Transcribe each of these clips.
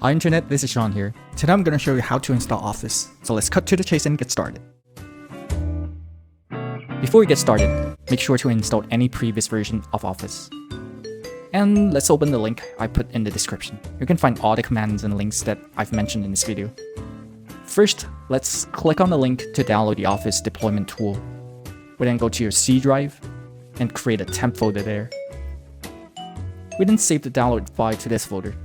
Hi Internet, this is Sean here. Today I'm going to show you how to install Office. So let's cut to the chase and get started. Before we get started, make sure to install any previous version of Office. And let's open the link I put in the description. You can find all the commands and links that I've mentioned in this video. First, let's click on the link to download the Office deployment tool. We then go to your C drive and create a temp folder there. We then save the download file to this folder.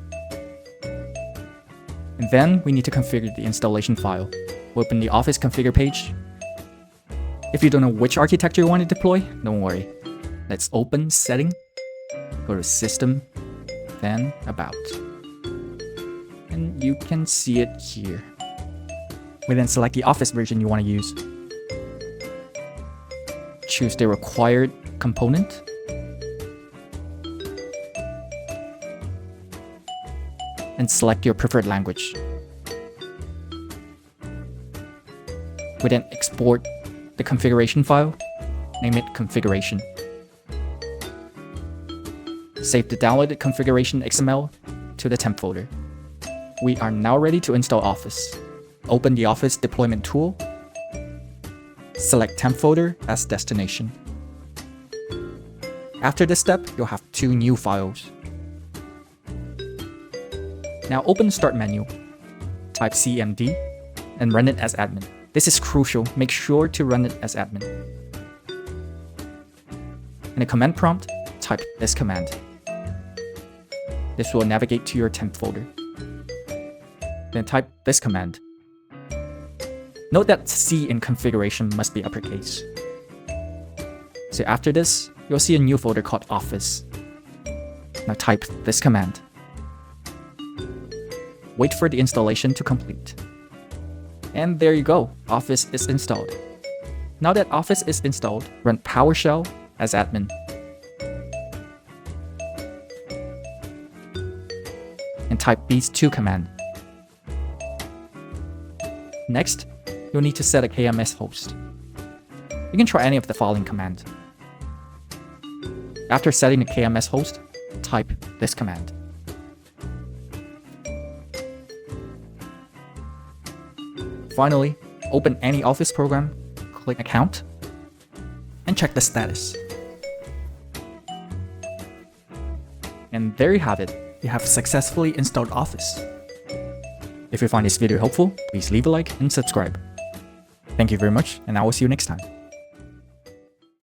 And then we need to configure the installation file. We'll open the Office configure page. If you don't know which architecture you want to deploy, don't worry. Let's open Setting, go to System, then About. And you can see it here. We then select the Office version you want to use. Choose the required component. And select your preferred language. We then export the configuration file, name it configuration. Save the downloaded configuration XML to the temp folder. We are now ready to install Office. Open the Office deployment tool. Select temp folder as destination. After this step, you'll have two new files. Now open the Start menu, type cmd, and run it as admin. This is crucial, make sure to run it as admin. In the command prompt, type this command. This will navigate to your temp folder. Then type this command. Note that C in configuration must be uppercase. So after this, you'll see a new folder called Office. Now type this command. Wait for the installation to complete. And there you go, Office is installed. Now that Office is installed, run PowerShell as admin. And type these two commands. Next, you'll need to set a KMS host. You can try any of the following commands. After setting the KMS host, type this command. Finally, open any Office program, click Account, and check the status. And there you have it. You have successfully installed Office. If you find this video helpful, please leave a like and subscribe. Thank you very much, and I will see you next time.